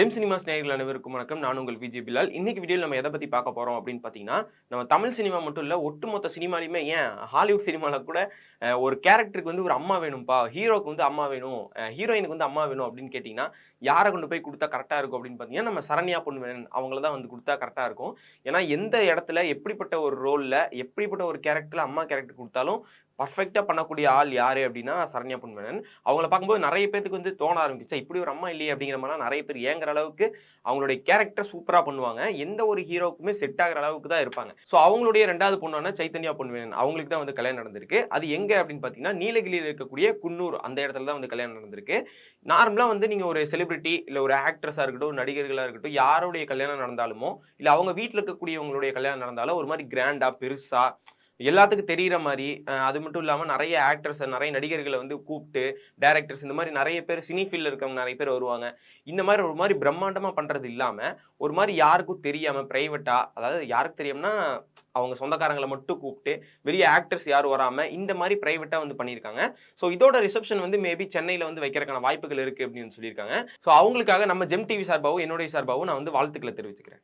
GeM cinemas நேயர்கள் அனைவருக்கும் வணக்கம். நான் உங்கள் விஜய் பிலால். இன்னைக்கு வீடியோல நம்ம எத பத்தி பார்க்க போறோம் அப்படின்னு பார்த்தீங்கன்னா, நம்ம தமிழ் சினிமா மட்டும் இல்ல, ஒட்டுமொத்த சினிமாலயுமே ஏன் ஹாலிவுட் சினிமால கூட ஒரு கேரக்டருக்கு வந்து ஒரு அம்மா வேணும்ப்பா, ஹீரோக்கு வந்து அம்மா வேணும், ஹீரோயினுக்கு வந்து அம்மா வேணும் அப்படின்னு கேட்டீங்கன்னா, யார கொண்டு போய் குடுத்தா கரெக்ட்டா இருக்கும் அப்படின்னு பார்த்தீங்கன்னா, நம்ம சரண்யா பொன்வண்ணன் அவங்கள தான் வந்து குடுத்தா கரெக்ட்டா இருக்கும். ஏன்னா எந்த இடத்துல எப்படிப்பட்ட ஒரு ரோல்ல, எப்படிப்பட்ட ஒரு கேரக்டர்ல அம்மா கேரக்டர் குடுத்தாலும் பெர்ஃபெக்ட்டா பண்ணக்கூடிய ஆள் யாரு அப்படின்னா சரண்யா பொன்வண்ணன். அவங்கள பார்க்கும்போது நெறைய பேத்துக்கு வந்து தோண ஆரம்பிச்சுச்சு. இப்படி ஒரு அம்மா இல்லையே அப்படிங்கிற மாரிலாம் நெறைய பேர் ஏங்குற அளவுக்கு அவங்களுடைய கேரக்டர் சூப்பரா பண்ணுவாங்க. எந்த ஒரு ஹீரோவுக்குமே செட் ஆகுற அளவுக்கு தான் இருப்பாங்க. ஸோ அவங்களுடைய 2வது பொண்ணான சைதன்யா பொன்வண்ணன் அவங்களுக்கு தான் வந்து கல்யாணம் நடந்திருக்கு. அது எங்க அப்படின்னு பார்த்தீங்கன்னா, நீலகிரியில இருக்கக்கூடிய குன்னூர் அந்த இடத்துல தான் வந்து கல்யாணம் நடந்திருக்கு. நார்மலா வந்து நீங்க ஒரு செலிபிரிட்டி இல்ல ஒரு ஆக்ட்ரஸா இருக்கட்டும், நடிகர்களா இருக்கட்டும், யாருடைய கல்யாணம் நடந்தாலுமோ, இல்ல அவங்க வீட்ல இருக்கக்கூடியவங்களுடைய கல்யாணம் நடந்தாலும் ஒரு மாரி கிராண்டா, பெருசா எல்லாத்துக்கும் தெரியிற மாரி, அது மட்டும் இல்லாம நெறைய ஆக்டர்ஸ், நெறைய நடிகர்கள வந்து கூப்ட்டு, டைரக்டர்ஸ் இந்த மாரி நெறைய பேர் சினி ஃபீல்ட்ல இருக்கவங்க நெறைய பேர் வருவாங்க. இந்த மாரி ஒரு மாரி பிரம்மாண்டமா பண்றது இல்லாம, ஒரு மாரி யாருக்கும் தெரியாம பிரைவேட்டா, அதாவது யாருக்கு தெரியும்னா, அவங்க சொந்தக்காரங்கள மட்டும் கூப்ட்டு, வெளிய ஆக்டர்ஸ் யாரும் வராம, இந்த மாரி பிரைவேட்டா வந்து பண்ணியிருக்காங்க. ஸோ இதோட ரிசப்ஷன் வந்து மேபி சென்னையில வந்து வைக்கிறக்கான வாய்ப்புகள் இருக்கு அப்படின்னு சொல்லியிருக்காங்க. ஸோ அவங்களுக்காக நம்ம ஜெம் டிவி சார்பாவும், என்னுடைய சார்பாவும் நான் வந்து வாழ்த்துக்கள தெரிவிச்சுக்கிறேன்.